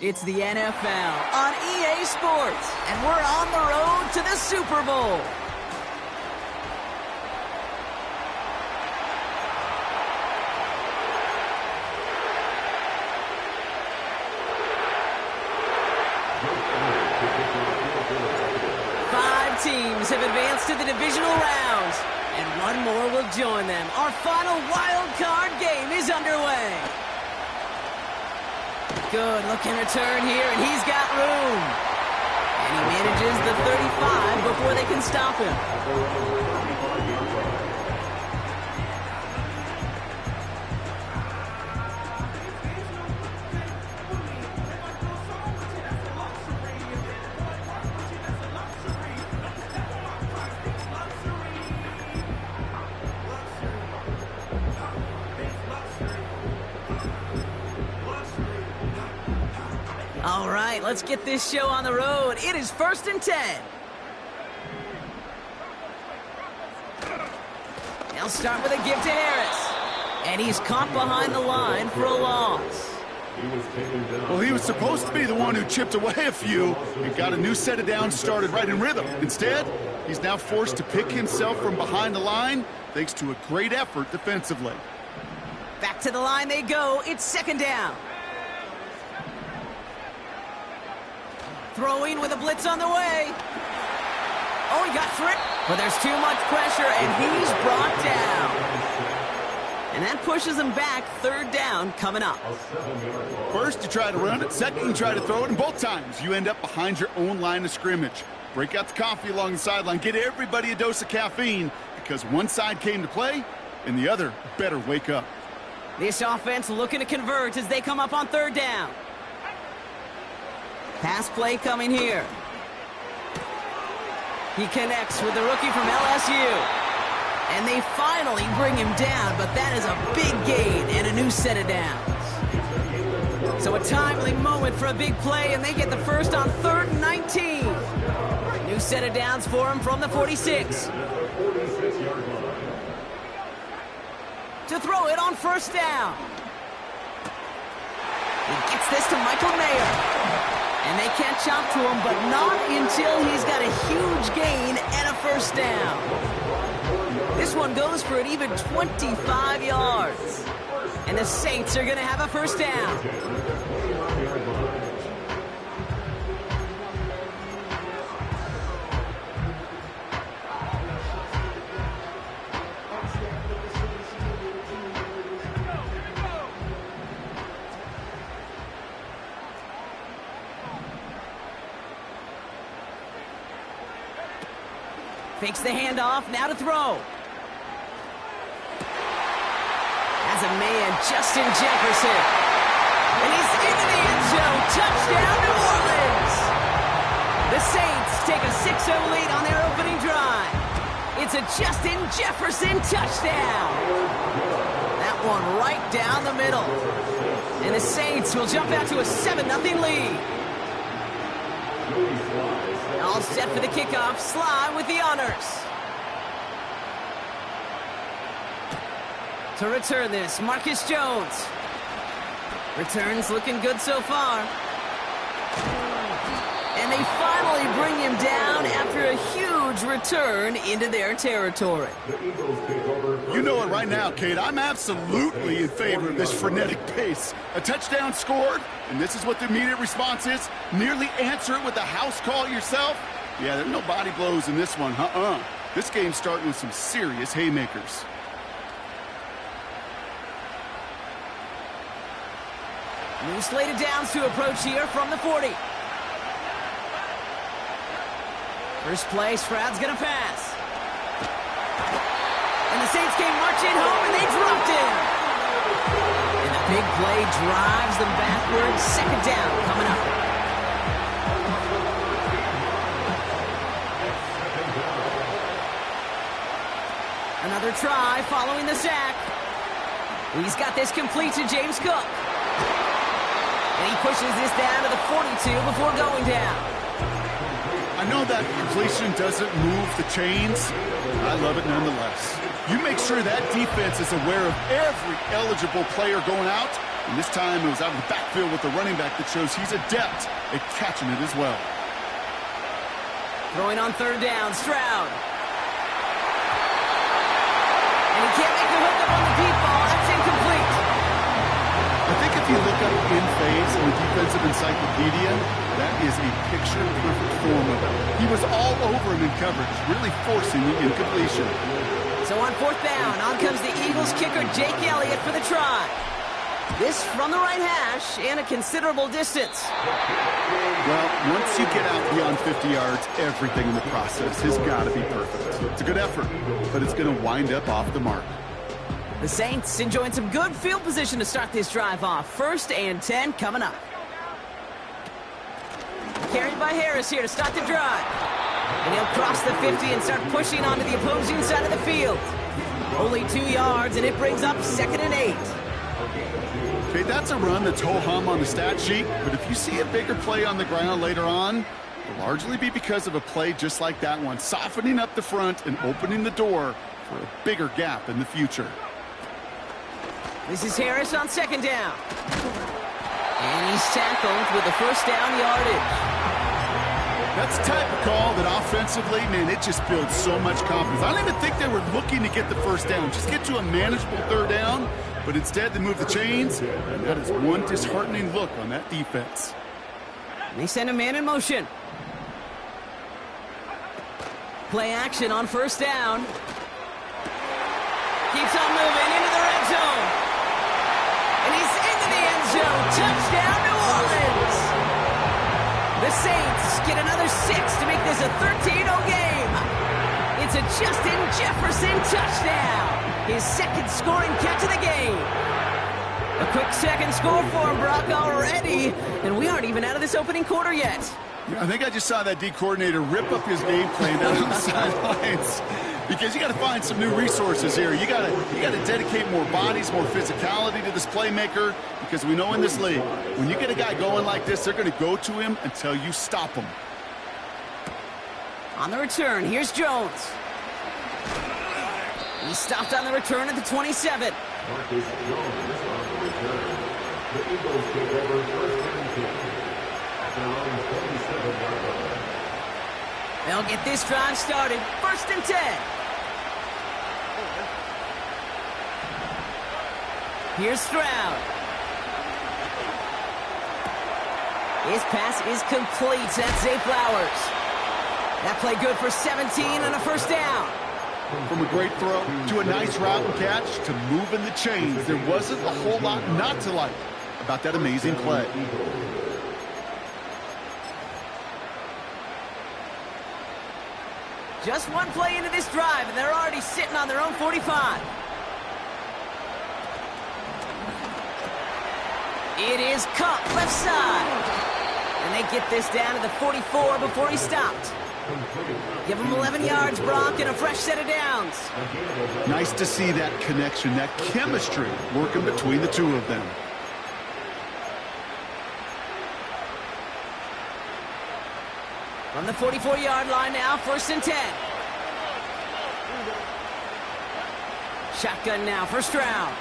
It's the NFL on EA Sports, and we're on the road to the Super Bowl. Five teams have advanced to the divisional rounds, and one more will join them. Our final wild card game is underway. Good looking return here, and he's got room. And he manages the 35 before they can stop him. All right, let's get this show on the road. It is 1st and 10. They'll start with a give to Harris. And he's caught behind the line for a loss. Well, he was supposed to be the one who chipped away a few and got a new set of downs started right in rhythm. Instead, he's now forced to pick himself from behind the line thanks to a great effort defensively. Back to the line they go. It's 2nd down. Throwing with a blitz on the way. Oh, he got through. But there's too much pressure, and he's brought down. And that pushes him back. 3rd down coming up. First, you try to run it. Second, you try to throw it. And both times, you end up behind your own line of scrimmage. Break out the coffee along the sideline. Get everybody a dose of caffeine because one side came to play, and the other better wake up. This offense looking to convert as they come up on 3rd down. Pass play coming here. He connects with the rookie from LSU. And they finally bring him down, but that is a big gain and a new set of downs. So a timely moment for a big play, and they get the first on 3rd and 19. New set of downs for him from the 46. To throw it on 1st down. He gets this to Michael Mayer. And they can't chop to him, but not until he's got a huge gain and a 1st down. This one goes for an even 25 yards. And the Saints are going to have a 1st down. Fakes the handoff, now to throw. Has a man, Justin Jefferson. And he's into the end zone. Touchdown, New Orleans. The Saints take a 6-0 lead on their opening drive. It's a Justin Jefferson touchdown. That one right down the middle. And the Saints will jump out to a 7-0 lead. All set for the kickoff. Sly with the honors. To return this, Marcus Jones. Returns looking good so far. And they finally bring him down after a huge return into their territory. You know it right now, Kate. I'm absolutely in favor of this frenetic pace. A touchdown scored, and this is what the immediate response is. Nearly answer it with a house call yourself. Yeah, there's no body blows in this one. This game's starting with some serious haymakers. New slate of downs to approach here from the 40. First play, Stroud's going to pass. And the Saints came marching home, and they dropped him. And the big play drives them backwards. 2nd down coming up. Another try following the sack. He's got this complete to James Cook. And he pushes this down to the 42 before going down. I know that completion doesn't move the chains. I love it nonetheless. You make sure that defense is aware of every eligible player going out. And this time it was out of the backfield with the running back that shows he's adept at catching it as well. Throwing on third down, Stroud. And he can't make the hook up on the deep ball. That's incomplete. I think if you look up in phase in the defensive encyclopedia, that is a picture-perfect form of it. He was all over him in coverage, really forcing the incompletion. So on fourth down, on comes the Eagles kicker Jake Elliott for the try. This from the right hash and a considerable distance. Well, once you get out beyond 50 yards, everything in the process has got to be perfect. It's a good effort, but it's going to wind up off the mark. The Saints enjoying some good field position to start this drive off. 1st and 10 coming up. Carried by Harris here to start the drive. And he'll cross the 50 and start pushing onto the opposing side of the field. Only 2 yards, and it brings up 2nd and 8. Okay, that's a run that's ho-hum on the stat sheet, but if you see a bigger play on the ground later on, it'll largely be because of a play just like that one, softening up the front and opening the door for a bigger gap in the future. This is Harris on 2nd down. And he's tackled with the 1st down yardage. That's the type of call that offensively, man, it just builds so much confidence. I don't even think they were looking to get the 1st down, just get to a manageable 3rd down, but instead they move the chains, and that is one disheartening look on that defense. They send a man in motion. Play action on 1st down. Keeps on moving into the red zone. And he's into the end zone. Touchdown, New Orleans. The Saints get another 6 to make this a 13-0 game. It's a Justin Jefferson touchdown. His 2nd scoring catch of the game. A quick 2nd score for him, Brock, already. And we aren't even out of this opening quarter yet. I think I just saw that D coordinator rip up his game plan down on the sidelines. Because you got to find some new resources here. You got to dedicate more bodies, more physicality to this playmaker. Because we know in this league, when you get a guy going like this, they're going to go to him until you stop him. On the return, here's Jones. He stopped on the return at the 27. They'll get this drive started. 1st and 10. Here's Stroud. His pass is complete. That's Zay Flowers. That play good for 17 and a 1st down. From a great throw to a nice route and catch to moving the chains, there wasn't a whole lot not to like about that amazing play. Just one play into this drive, and they're already sitting on their own 45. It is Cup, left side. And they get this down to the 44 before he stopped. Give him 11 yards, Brock, and a fresh set of downs. Nice to see that connection, that chemistry working between the two of them. From the 44-yard line now, 1st and 10. Shotgun now for Stroud.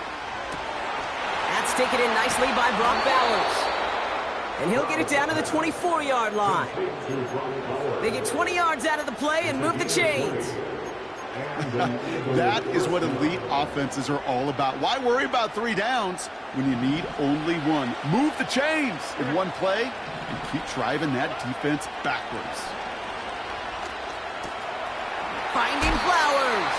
That's taken in nicely by Brock Bowers. And he'll get it down to the 24-yard line. They get 20 yards out of the play and move the chains. That is what elite offenses are all about. Why worry about 3 downs when you need only 1? Move the chains in one play and keep driving that defense backwards. Finding Flowers.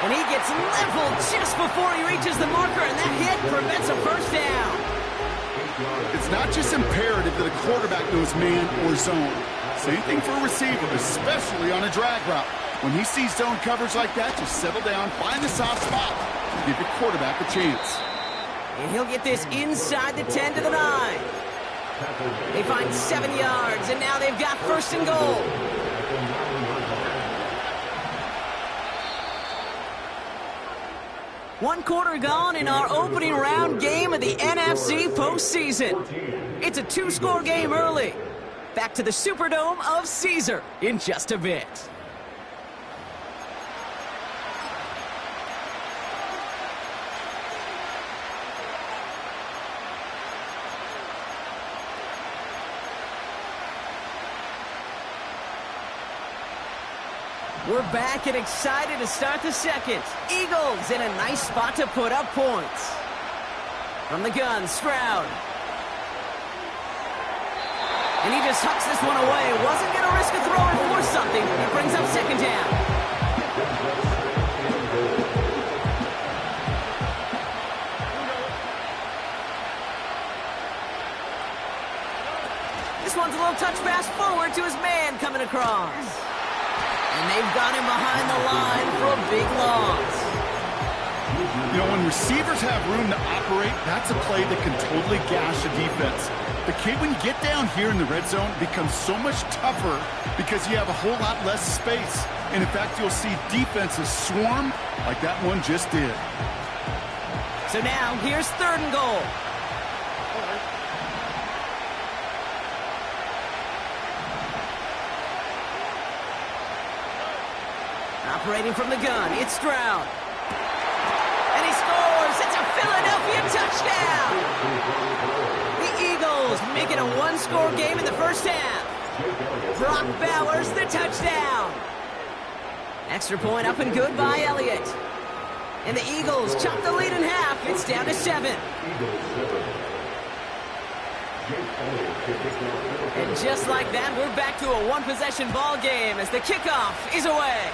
And he gets leveled just before he reaches the marker, and that hit prevents a 1st down. It's not just imperative that a quarterback knows man or zone. Same thing for a receiver, especially on a drag route. When he sees zone coverage like that, just settle down, find the soft spot, and give your quarterback a chance. And he'll get this inside the 10 to the 9. They find 7 yards, and now they've got 1st and goal. One quarter gone in our opening round game of the NFC postseason. It's a two-score game early. Back to the Superdome of Caesar in just a bit. We're back and excited to start the second. Eagles in a nice spot to put up points. From the gun, Stroud. And he just hucks this one away. Wasn't going to risk a throw and force something. It brings up second down. This one's a little touch pass forward to his man coming across. And they've got him behind the line for a big loss. You know, when receivers have room to operate, that's a play that can totally gash a defense. But, Kate, when you get down here in the red zone, it becomes so much tougher because you have a whole lot less space. And, in fact, you'll see defenses swarm like that one just did. So now, here's third and goal. Operating from the gun, it's Stroud. And he scores! It's a Philadelphia touchdown! The Eagles make it a one-score game in the first half. Brock Bowers, the touchdown! Extra point up and good by Elliott. And the Eagles chop the lead in half. It's down to 7. And just like that, we're back to a one-possession ball game as the kickoff is away.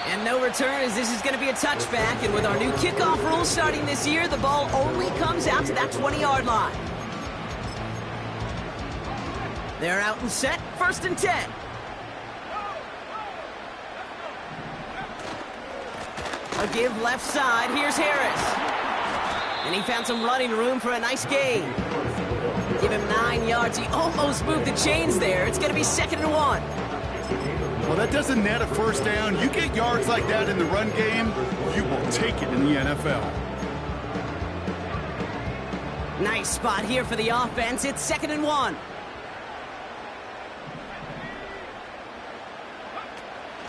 And no return as this is going to be a touchback. And with our new kickoff rule starting this year, the ball only comes out to that 20-yard line. They're out and set. First and 10. A give left side. Here's Harris. And he found some running room for a nice gain. Give him 9 yards. He almost moved the chains there. It's going to be 2nd and 1. Well, that doesn't net a first down. You get yards like that in the run game, you will take it in the NFL. Nice spot here for the offense. It's 2nd and 1.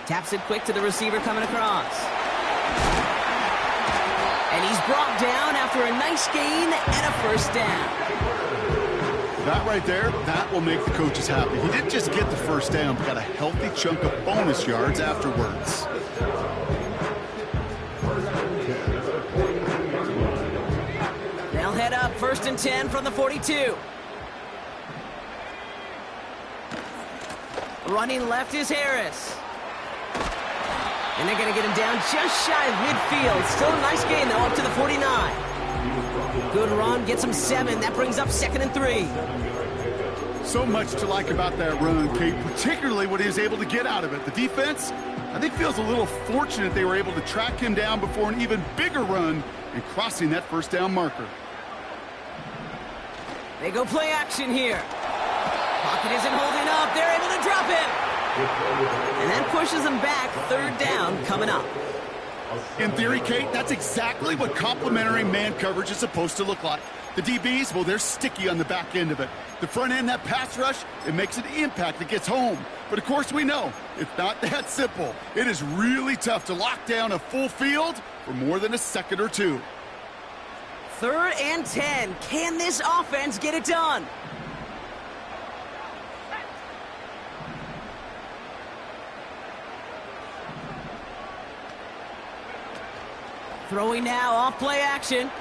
Taps it quick to the receiver coming across. And he's brought down after a nice gain and a first down. That right there, that will make the coaches happy. He didn't just get the first down, but got a healthy chunk of bonus yards afterwards. They'll head up 1st and 10 from the 42. Running left is Harris. And they're going to get him down just shy of midfield. Still a nice gain, though, up to the 49. Good run, gets him 7. That brings up 2nd and 3. So much to like about that run, Kate, particularly what he was able to get out of it. The defense, I think, feels a little fortunate they were able to track him down before an even bigger run and crossing that first down marker. They go play action here. Pocket isn't holding up. They're able to drop him. And that pushes them back. 3rd down coming up. In theory, Kate, that's exactly what complementary man coverage is supposed to look like. The DBs, well, they're sticky on the back end of it. The front end, that pass rush, it makes an impact that gets home. But, of course, we know it's not that simple. It is really tough to lock down a full field for more than a second or two. 3rd and 10. Can this offense get it done? Throwing now, off play action.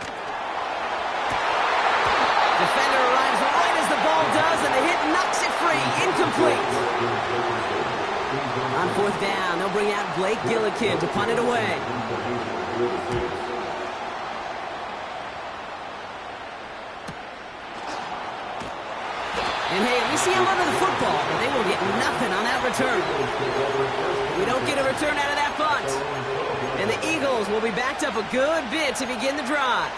Defender arrives right as the ball does, and the hit knocks it free. Incomplete. On 4th down, they'll bring out Blake Gillikin to punt it away. And hey, we see a lot of the football, but they will get nothing on that return. We don't get a return out of that punt. And the Eagles will be backed up a good bit to begin the drive.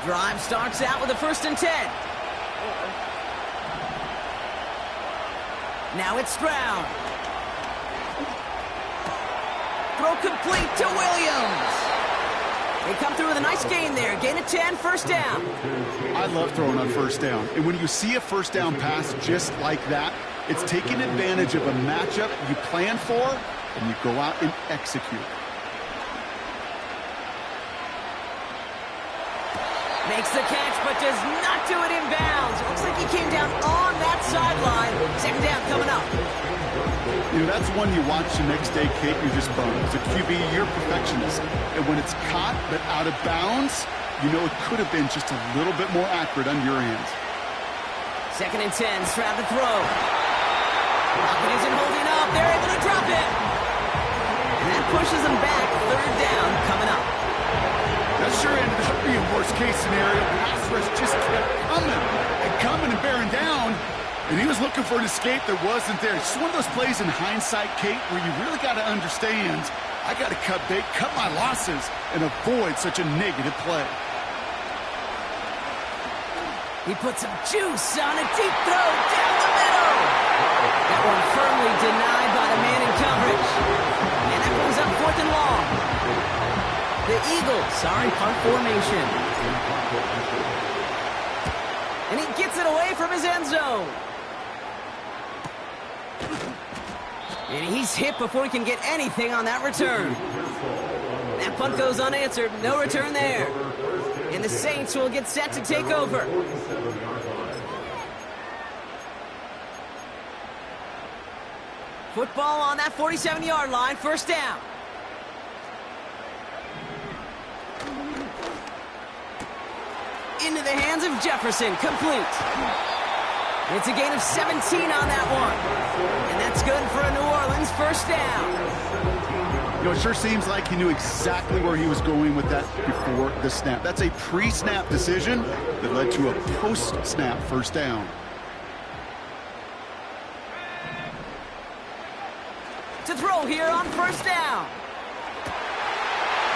Drive starts out with a 1st and 10. Now it's Stroud. Throw complete to Williams. They come through with a nice gain there. Gain of 10, first down. I love throwing on first down. And when you see a first down pass just like that, it's taking advantage of a matchup you plan for, and you go out and execute. Makes the catch, but does not do it in bounds. It looks like he came down on that sideline. Second down coming up. You know, that's one you watch the next day, Kate, you're just bummed. As a QB, you're a perfectionist. And when it's caught but out of bounds, you know it could have been just a little bit more accurate on your end. Second and 10, Stroud to throw. Lockett isn't holding up. They're able to drop it. And that pushes them back. Third down coming up. That sure ended up being worst-case scenario. Pass rush just kept coming and bearing down. And he was looking for an escape that wasn't there. It's just one of those plays in hindsight, Kate, where you really got to understand, I got to cut bait, cut my losses, and avoid such a negative play. He put some juice on a deep throw down the middle. That one firmly denied by the man in coverage. And that brings up fourth and long. The Eagles are in punt formation. And he gets it away from his end zone. And he's hit before he can get anything on that return. That punt goes unanswered. No return there. And the Saints will get set to take over. Football on that 47-yard line. First down. Into the hands of Jefferson. Complete. It's a gain of 17 on that one. And that's good for a New Orleans first down. You know, it sure seems like he knew exactly where he was going with that before the snap. That's a pre-snap decision that led to a post-snap first down. To throw here on first down.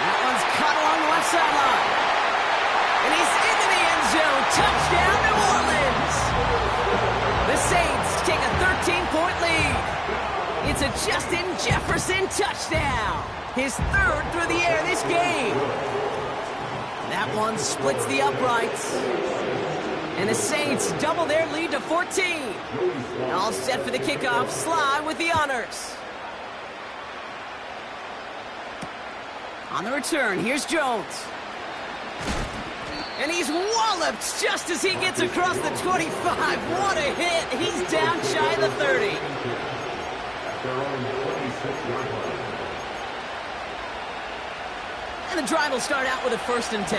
That one's caught along the left sideline. And he's into the end zone. Touchdown, New Orleans. The Saints take a 13-point lead. It's a Justin Jefferson touchdown. His third through the air this game. That one splits the uprights. And the Saints double their lead to 14. All set for the kickoff. Sly with the honors. On the return, here's Jones. And he's walloped just as he gets across the 25. What a hit. He's down shy of the 30. And the drive will start out with a 1st and 10.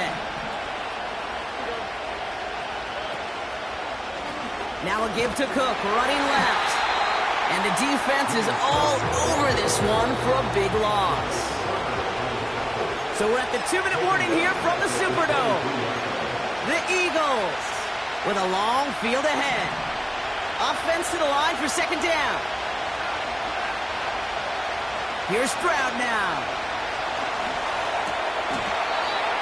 Now a give to Cook, running left. And the defense is all over this one for a big loss. So we're at the 2-minute warning here from the Superdome. The Eagles with a long field ahead. Offense to the line for second down. Here's Stroud now.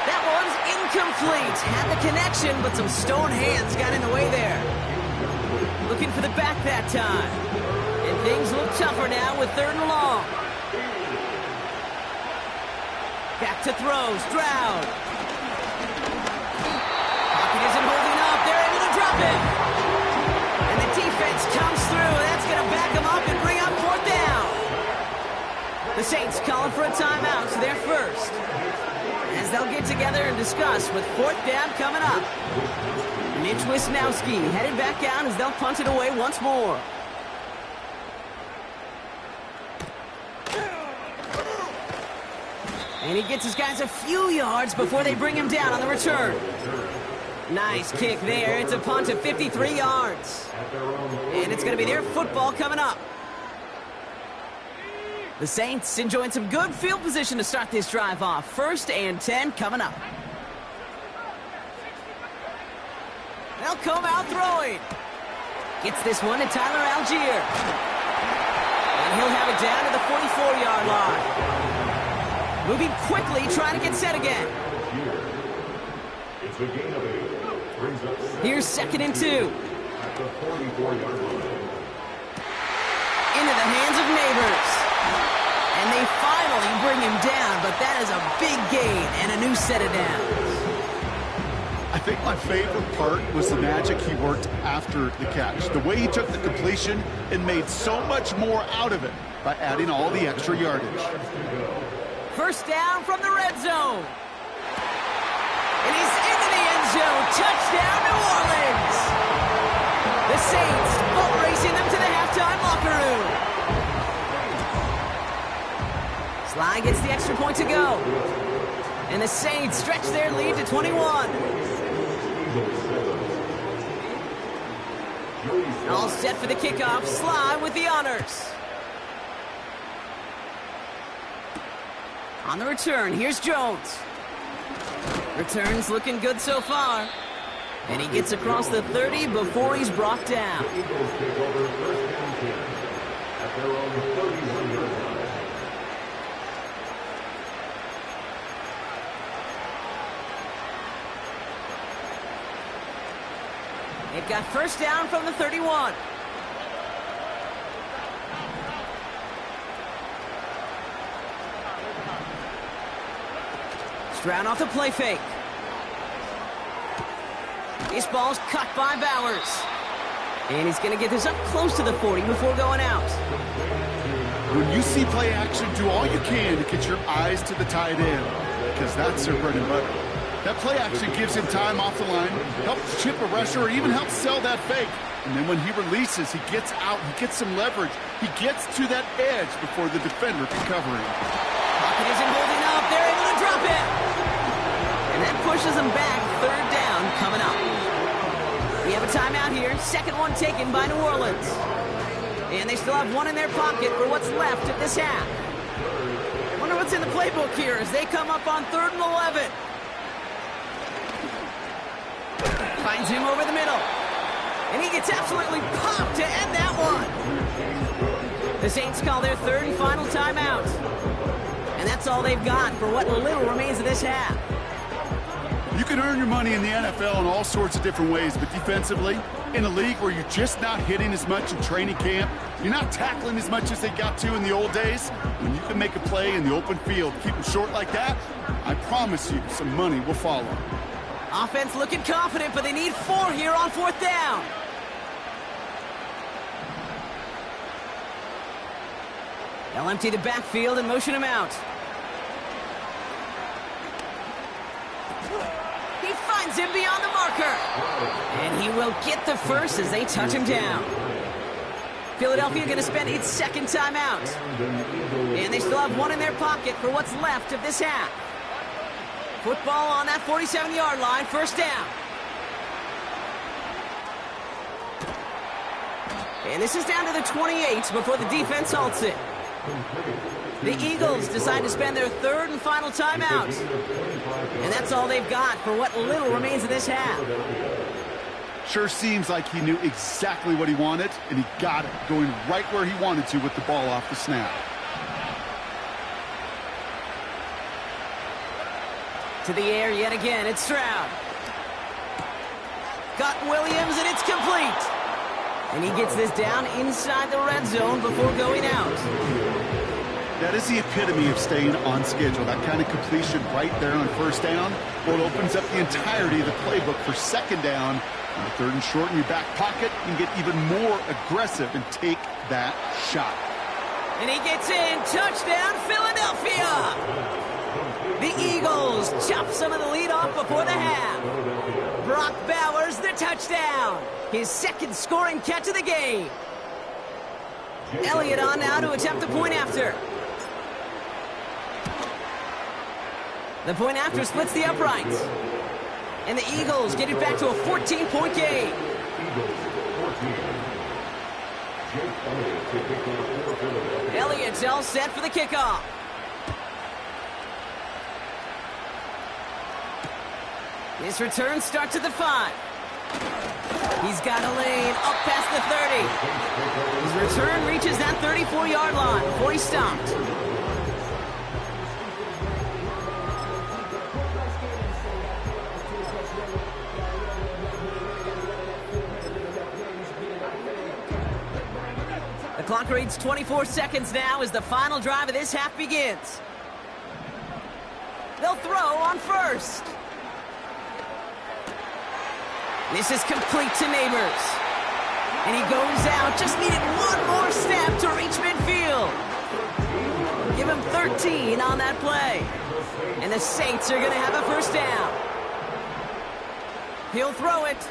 That one's incomplete. Had the connection, but some stone hands got in the way there. Looking for the back that time. And things look tougher now with 3rd and long. Back to throw, Stroud. Pocket isn't holding up. They're able to drop it. And the defense comes through. That's going to back them up and bring up 4th down. The Saints calling for a timeout, so they're first. As they'll get together and discuss with 4th down coming up. Mitch Wisnowski headed back down as they'll punt it away once more. And he gets his guys a few yards before they bring him down on the return. Nice kick there. It's a punt of 53 yards. And it's going to be their football coming up. The Saints enjoying some good field position to start this drive off. 1st and 10 coming up. They'll come out throwing. Gets this one to Tyler Algier. And he'll have it down to the 44-yard line. Moving quickly, trying to get set again. Here's 2nd and 2. bring him down, but that is a big gain and a new set of downs. I think my favorite part was the magic he worked after the catch. The way he took the completion and made so much more out of it by adding all the extra yardage. First down from the red zone. And he's into the end zone. Touchdown, New Orleans. The Saints boat racing them to the halftime locker room. Sly gets the extra point to go. And the Saints stretch their lead to 21. All set for the kickoff. Sly with the honors. On the return, here's Jones. Return's looking good so far. And he gets across the 30 before he's brought down. They've got first down from the 31. Stroud off the play fake. This ball's cut by Bowers. And he's going to get this up close to the 40 before going out. When you see play action, do all you can to get your eyes to the tight end, because that's their bread and butter. That play action gives him time off the line, helps chip a rusher, or even helps sell that fake. And then when he releases, he gets out, he gets some leverage. He gets to that edge before the defender can cover him. Pocket isn't holding up. They're able to drop it. And that pushes them back. Third down coming up. We have a timeout here. Second one taken by New Orleans. And they still have one in their pocket for what's left of this half. Wonder what's in the playbook here as they come up on 3rd and 11. Finds him over the middle. And he gets absolutely popped to end that one. The Saints call their 3rd and final timeout. And that's all they've got for what little remains of this half. You can earn your money in the NFL in all sorts of different ways, but defensively, in a league where you're just not hitting as much in training camp, you're not tackling as much as they got to in the old days, when you can make a play in the open field, keep them short like that, I promise you some money will follow. Offense looking confident, but they need 4 here on 4th down. They'll empty the backfield and motion him out. He finds him beyond the marker. And he will get the first as they touch him down. Philadelphia going to spend its 2nd timeout. And they still have one in their pocket for what's left of this half. Football on that 47-yard line, first down. And this is down to the 28 before the defense halts it. The Eagles decide to spend their 3rd and final timeout. And that's all they've got for what little remains of this half. Sure seems like he knew exactly what he wanted, and he got it, going right where he wanted to with the ball off the snap. To the air yet again, it's Stroud. Got Williams, and it's complete. And he gets this down inside the red zone before going out. That is the epitome of staying on schedule. That kind of completion right there on first down. Well, it opens up the entirety of the playbook for second down. On the 3rd and short in your back pocket, you can get even more aggressive and take that shot. And he gets in. Touchdown, Philadelphia! The Eagles chop some of the lead off before the half. Brock Bowers, the touchdown. His 2nd scoring catch of the game. Elliott on now to attempt the point after. The point after splits the uprights. And the Eagles get it back to a 14-point game. Elliott's all set for the kickoff. This return starts at the 5. He's got a lane up past the 30. His return reaches that 34-yard line before he's stopped. The clock reads 24 seconds now as the final drive of this half begins. They'll throw on first. This is complete to Neighbors. And he goes out, just needed one more step to reach midfield. Give him 13 on that play. And the Saints are going to have a first down. He'll throw it.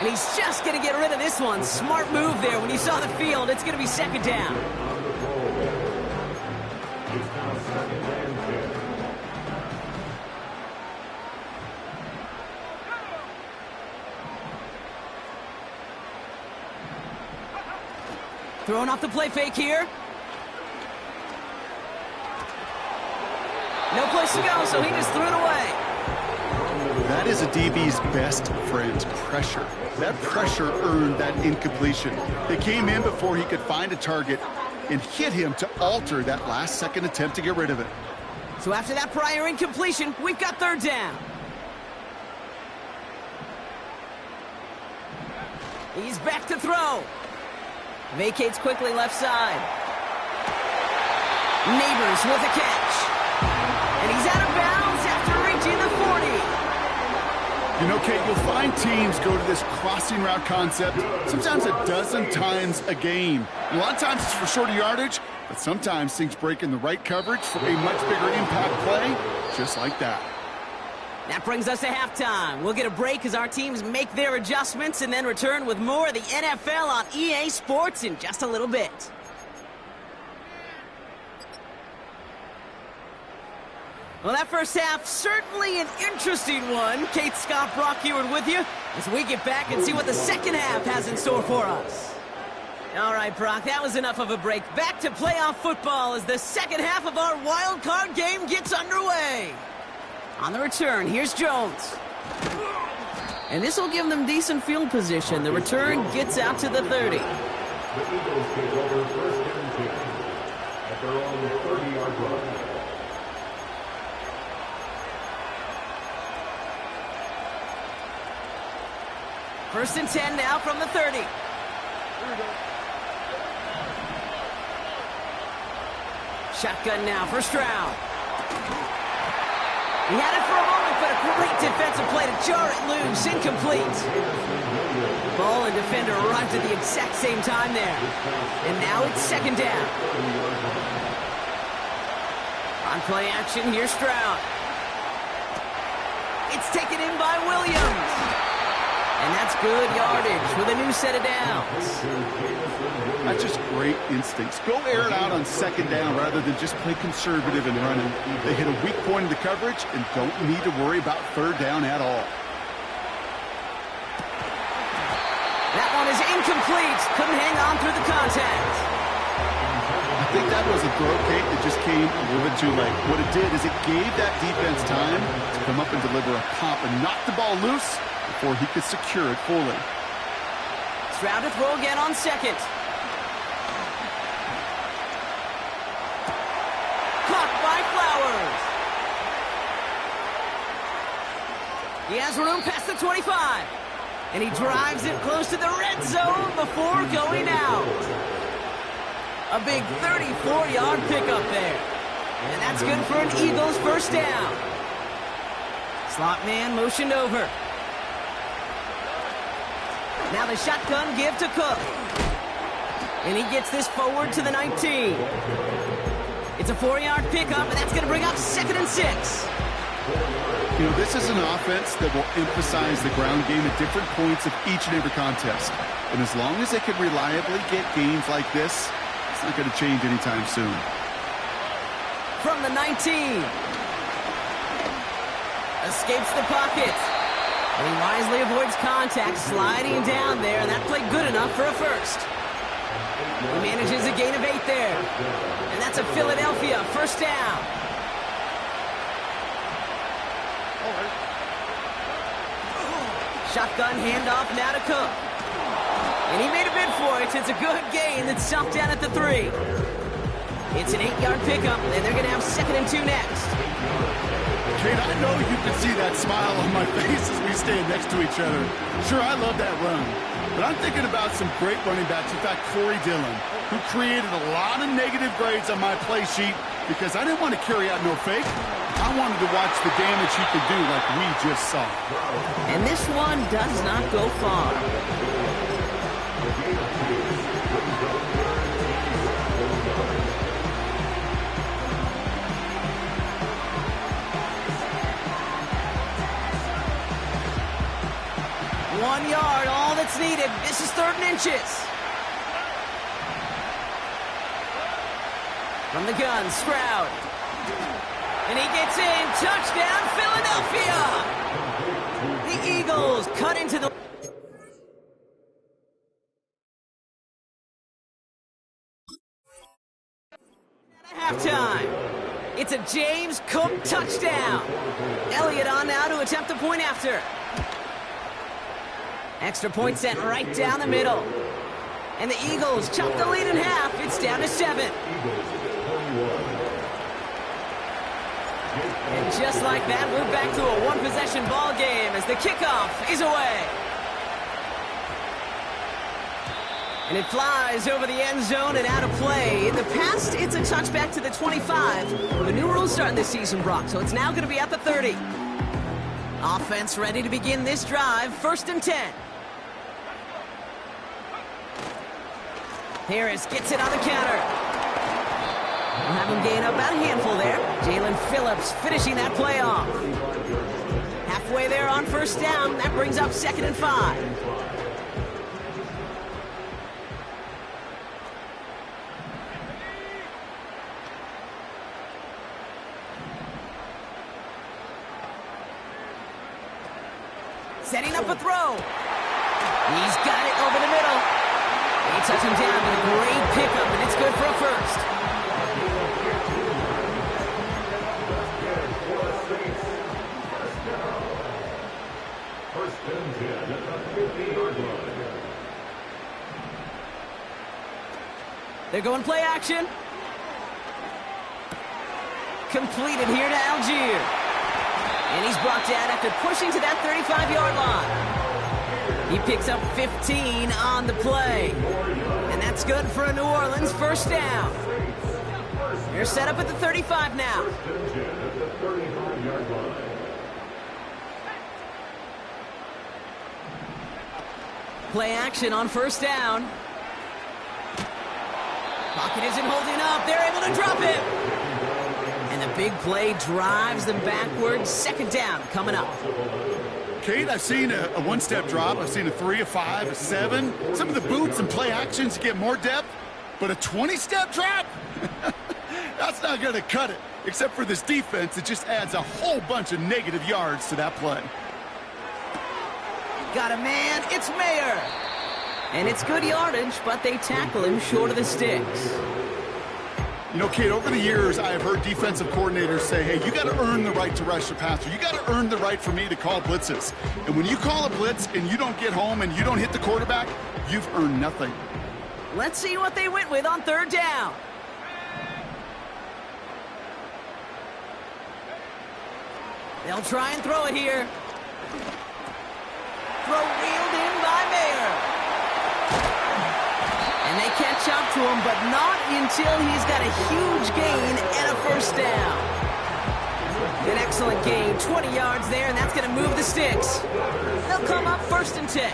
And he's just going to get rid of this one. Smart move there. When you saw the field, it's going to be second down. Throwing off the play fake here. No place to go, so he just threw it away. That is a DB's best friend, pressure. That pressure earned that incompletion. They came in before he could find a target and hit him to alter that last-second attempt to get rid of it. So after that prior incompletion, we've got third down. He's back to throw. Vacates quickly left side. Neighbors with a catch. And he's out of bounds after reaching the 40. You know, Kate, you'll find teams go to this crossing route concept sometimes a dozen times a game. And a lot of times it's for shorter yardage, but sometimes things break in the right coverage for a much bigger impact play, just like that. That brings us to halftime. We'll get a break as our teams make their adjustments and then return with more of the NFL on EA Sports in just a little bit. Well, that first half, certainly an interesting one. Kate, Scott, Brock Eward with you as we get back and see what the second half has in store for us. All right, Brock, that was enough of a break. Back to playoff football as the second half of our wild card game gets underway. On the return, here's Jones. And this will give them decent field position. The return gets out to the 30. The Eagles take over first and 10 at their own 30-yard line. First and 10 now from the 30. Shotgun now, first round. He had it for a moment, but a great defensive play to jar it loose. Incomplete. Ball and defender arrived at the exact same time there. And now it's second down. On play action, here's Stroud. It's taken in by Williams. And that's good yardage with a new set of downs. That's just great instincts. Go air it out on second down rather than just play conservative and running. They hit a weak point in the coverage and don't need to worry about third down at all. That one is incomplete. Couldn't hang on through the contact. I think that was a throw, Kate, that just came a little bit too late. What it did is it gave that defense time to come up and deliver a pop and knock the ball loose before he could secure it fully. Stroud to throw again on second. Caught by Flowers. He has room past the 25. And he drives it close to the red zone before going out. A big 34-yard pickup there. And that's good for an Eagles first down. Slot man motioned over. Now the shotgun give to Cook. And he gets this forward to the 19. It's a 4-yard pickup, and that's going to bring up 2nd and 6. You know, this is an offense that will emphasize the ground game at different points of each and every contest. And as long as they can reliably get gains like this, it's not going to change anytime soon. From the 19. Escapes the pocket. And he wisely avoids contact, sliding down there, and that played good enough for a first. He manages a gain of 8 there. And that's a Philadelphia first down. Shotgun handoff now to Cook. And he made a bid for it. It's a good gain that's stopped down at the 3. It's an 8-yard pickup, and they're going to have 2nd and 2 next. Kate, I know you can see that smile on my face as we stand next to each other. Sure, I love that run. But I'm thinking about some great running backs. In fact, Corey Dillon, who created a lot of negative grades on my play sheet because I didn't want to carry out no fake. I wanted to watch the damage he could do like we just saw. And this one does not go far. One yard, all that's needed. This is 3rd and inches. From the gun, Stroud. And he gets in. Touchdown, Philadelphia! The Eagles cut into the... halftime. It's a James Cook touchdown. Elliott on now to attempt the point after. Extra point sent right down the middle. And the Eagles chop the lead in half. It's down to 7. And just like that, we're back to a one-possession ball game as the kickoff is away. And it flies over the end zone and out of play. In the past, it's a touchback to the 25. The new rules starting this season, Brock, so it's now going to be at the 30. Offense ready to begin this drive. 1st and 10. Harris gets it on the counter. We'll have him gain about a handful there. Jalen Phillips finishing that play off. Halfway there on 1st down. That brings up 2nd and 5. Setting up a throw. He's got it over the middle. They touch him down with a great pickup, and it's good for a 1st. They're going play action. Completed here to Algier. And he's brought down after pushing to that 35-yard line. He picks up 15 on the play. And that's good for a New Orleans 1st down. They're set up at the 35 now. Play action on 1st down. Pocket isn't holding up. They're able to drop it. And the big play drives them backwards. 2nd down coming up. Kate, I've seen a one-step drop. I've seen a 3, a 5, a 7. Some of the boots and play actions get more depth. But a 20-step drop? That's not going to cut it. Except for this defense, it just adds a whole bunch of negative yards to that play. Got a man. It's Mayer. And it's good yardage, but they tackle him short of the sticks. You know, Kate, over the years, I have heard defensive coordinators say, hey, you got to earn the right to rush the passer. You got to earn the right for me to call blitzes. And when you call a blitz and you don't get home and you don't hit the quarterback, you've earned nothing. Let's see what they went with on 3rd down. They'll try and throw it here. Throw wheeled in by Mayer. And they catch up to him, but not until he's got a huge gain and a 1st down. An excellent gain, 20 yards there, and that's going to move the sticks. They'll come up 1st and 10.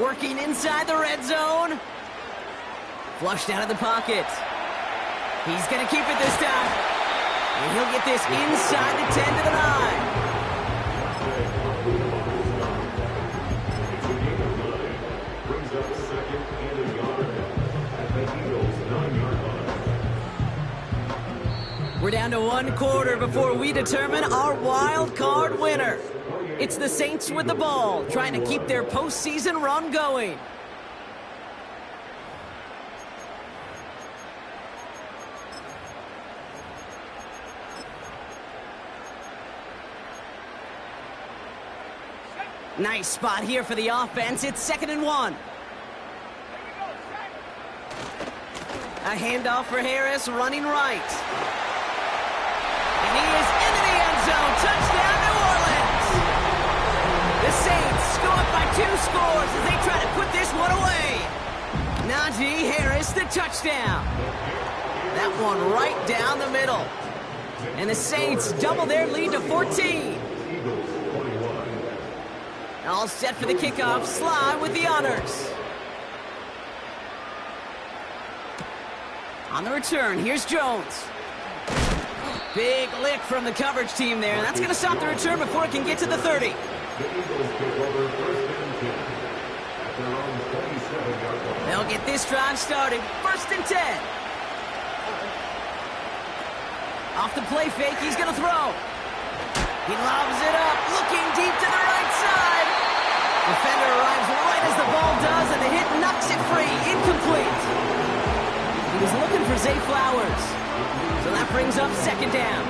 Working inside the red zone. Flushed out of the pocket. He's going to keep it this time. And he'll get this inside the 10 to the 9. We're down to 1 quarter before we determine our wild card winner. It's the Saints with the ball, trying to keep their postseason run going. Nice spot here for the offense. It's 2nd and 1. A handoff for Harris, running right. And he is into the end zone. Touchdown, New Najee Harris, the touchdown. That one right down the middle. And the Saints double their lead to 14. All set for the kickoff. Sly with the honors. On the return, here's Jones. Big lick from the coverage team there. That's going to stop the return before it can get to the 30. They'll get this drive started. 1st and 10. Off the play fake, he's going to throw. He lobs it up, looking deep to the right side. Defender arrives right as the ball does, and the hit knocks it free. Incomplete. He was looking for Zay Flowers. So that brings up 2nd down.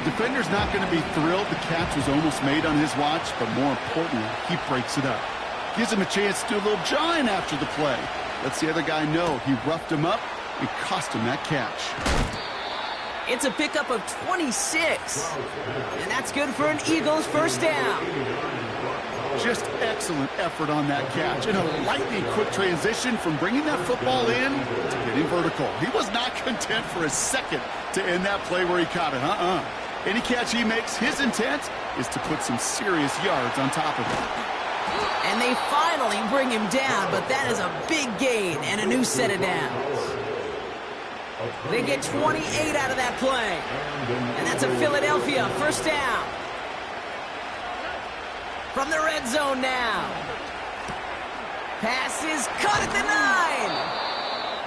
Defender's not going to be thrilled the catch was almost made on his watch, but more importantly, he breaks it up. Gives him a chance to do a little jawing after the play. Lets the other guy know he roughed him up and cost him that catch. It's a pickup of 26. And that's good for an Eagles 1st down. Just excellent effort on that catch. And a lightning quick transition from bringing that football in to getting vertical. He was not content for a second to end that play where he caught it. Any catch he makes, his intent is to put some serious yards on top of it. And they finally bring him down, but that is a big gain and a new set of downs. They get 28 out of that play. And that's a Philadelphia 1st down. From the red zone now. Pass is caught at the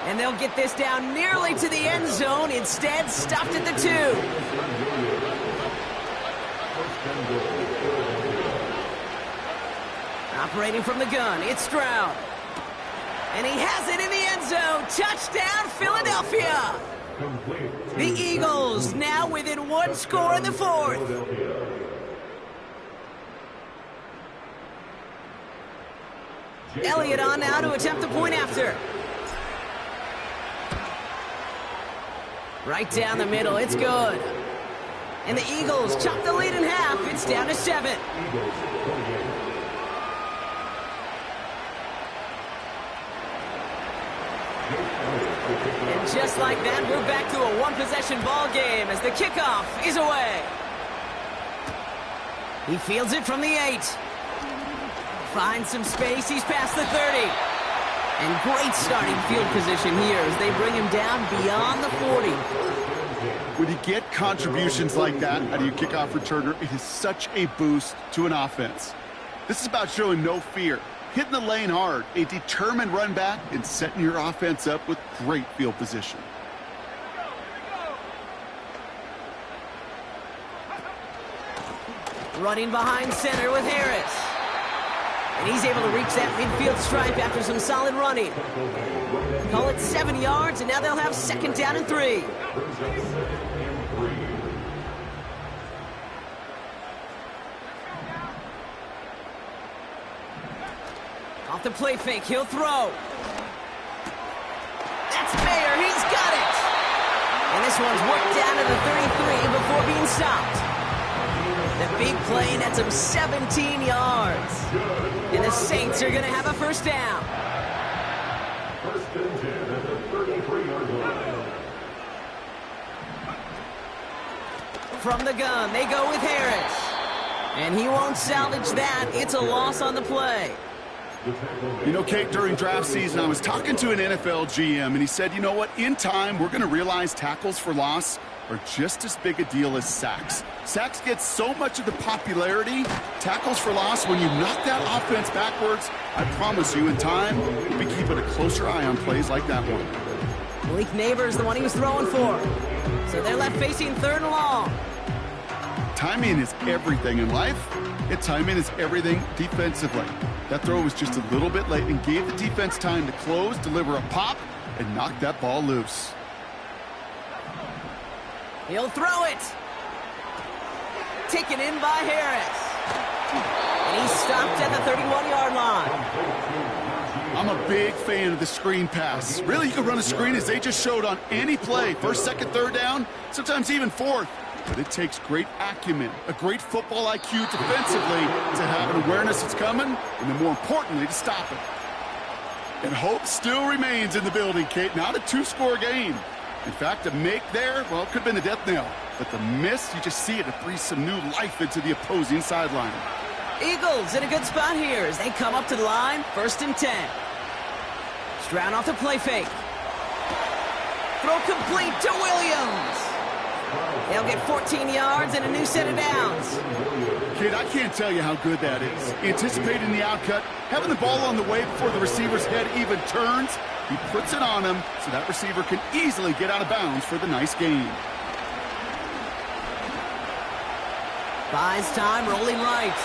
9. And they'll get this down nearly to the end zone. Instead, stopped at the 2. Operating from the gun, it's Stroud. And he has it in the end zone. Touchdown, Philadelphia. The Eagles now within 1 score in the 4th. Elliott on now to attempt the point after. Right down the middle, it's good. And the Eagles chop the lead in half. It's down to 7. And just like that, we're back to a one-possession ball game as the kickoff is away. He fields it from the 8. Finds some space, he's past the 30. And great starting field position here as they bring him down beyond the 40. When you get contributions like that out of your kickoff returner, it is such a boost to an offense. This is about showing no fear, hitting the lane hard, a determined run back, and setting your offense up with great field position. Running behind center with Harris. And he's able to reach that midfield stripe after some solid running. Call it 7 yards, and now they'll have 2nd down and 3. Off the play fake, he'll throw. That's Mayer, he's got it. And this one's worked down to the 33 before being stopped. The big play nets him 17 yards. And the Saints are going to have a 1st down. 1st and 10 at the 33-yard line. From the gun, they go with Harris. And he won't salvage that. It's a loss on the play. You know, Kate, during draft season, I was talking to an NFL GM, and he said, you know what, in time, we're going to realize tackles for loss are just as big a deal as sacks. Sacks get so much of the popularity. Tackles for loss, when you knock that offense backwards, I promise you, in time, we'll be keeping a closer eye on plays like that one. Malik Neighbors, the one he was throwing for. So they're left facing 3rd and long. Timing is everything in life, and timing is everything defensively. That throw was just a little bit late and gave the defense time to close, deliver a pop, and knock that ball loose. He'll throw it. Taken in by Harris. And he's stopped at the 31-yard line. I'm a big fan of the screen pass. Really, you can run a screen as they just showed on any play. 1st, 2nd, 3rd down, sometimes even 4th. But it takes great acumen, a great football IQ defensively to have an awareness it's coming, and then more importantly, to stop it. And hope still remains in the building, Kate. Not a two-score game. In fact, a make there, well, it could have been a death knell. But the miss, you just see it breathes some new life into the opposing sideline. Eagles in a good spot here as they come up to the line, 1st and 10. Stroud off the play fake. Throw complete to Williams. They'll get 14 yards and a new set of downs. Kid, I can't tell you how good that is. Anticipating the outcut, having the ball on the way before the receiver's head even turns. He puts it on him so that receiver can easily get out of bounds for the nice gain. Buys time, rolling right.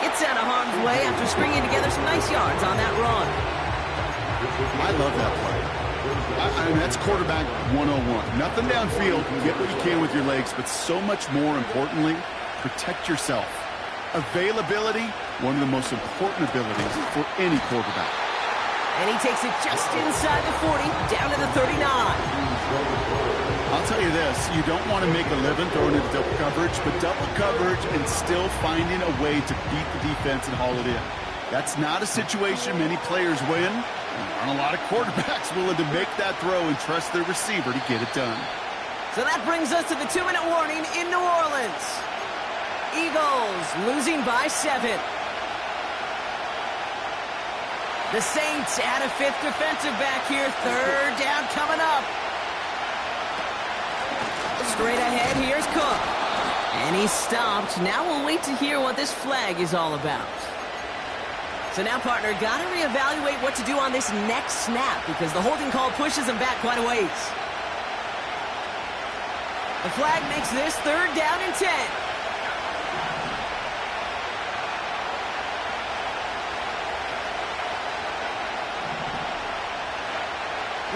Gets out of harm's way after stringing together some nice yards on that run. I love that play. I mean, that's quarterback 101. Nothing downfield. Get what you can with your legs, but so much more importantly, protect yourself. Availability, one of the most important abilities for any quarterback. And he takes it just inside the 40, down to the 39. I'll tell you this, you don't want to make a living throwing into double coverage, but double coverage and still finding a way to beat the defense and haul it in. That's not a situation many players win. There aren't a lot of quarterbacks willing to make that throw and trust their receiver to get it done. So that brings us to the 2-minute warning in New Orleans. Eagles losing by 7. The Saints add a 5th defensive back here. 3rd down coming up. Straight ahead, here's Cook. And he's stopped. Now we'll wait to hear what this flag is all about. So now, partner, got to reevaluate what to do on this next snap because the holding call pushes him back quite a ways. The flag makes this 3rd down and 10.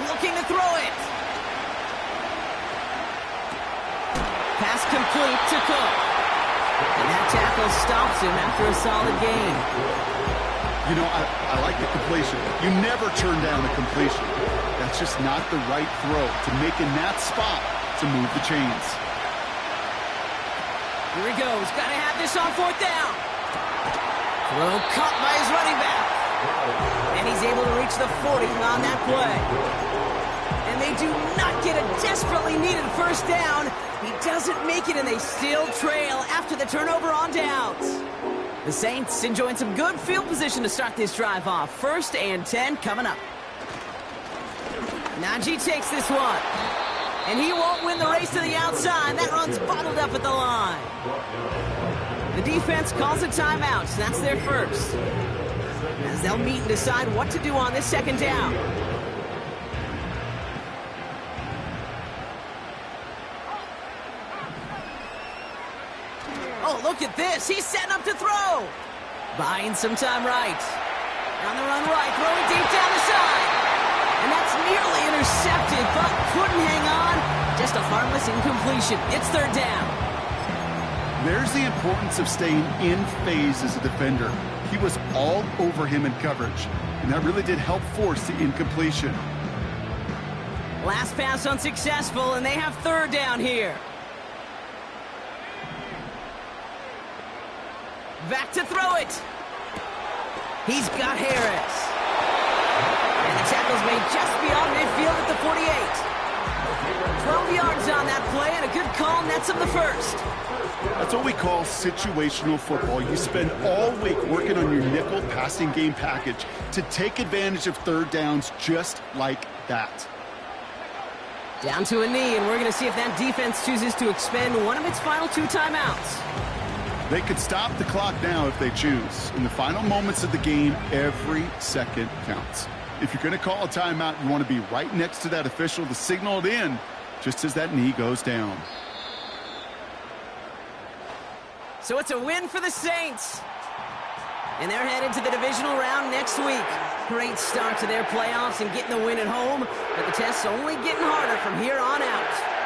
Looking to throw it. Pass complete to Cook. And that tackle stops him after a solid gain. You know, I like the completion. You never turn down a completion. That's just not the right throw to make in that spot to move the chains. Here he goes. Got to have this on 4th down. Throw caught by his running back. And he's able to reach the 40 on that play. And they do not get a desperately needed 1st down. He doesn't make it, and they still trail after the turnover on downs. The Saints enjoying some good field position to start this drive off. 1st and 10 coming up. Najee takes this one. And he won't win the race to the outside. That run's bottled up at the line. The defense calls a timeout, so that's their first. As they'll meet and decide what to do on this 2nd down. Oh, look at this. He's setting up to throw. Buying some time right. On the run right, throwing deep down the side. And that's nearly intercepted, but couldn't hang on. Just a harmless incompletion. It's 3rd down. There's the importance of staying in phase as a defender. He was all over him in coverage, and that really did help force the incompletion. Last pass unsuccessful, and they have 3rd down here. Back to throw it. He's got Harris. And the tackle's made just beyond midfield at the 48. 12 yards on that play, and a good call nets him the 1st. That's what we call situational football. You spend all week working on your nickel passing game package to take advantage of 3rd downs just like that. Down to a knee, and we're going to see if that defense chooses to expend one of its final 2 timeouts. They could stop the clock now if they choose. In the final moments of the game, every second counts. If you're going to call a timeout, you want to be right next to that official to signal it in just as that knee goes down. So it's a win for the Saints. And they're headed to the divisional round next week. Great start to their playoffs and getting the win at home, but the test's only getting harder from here on out.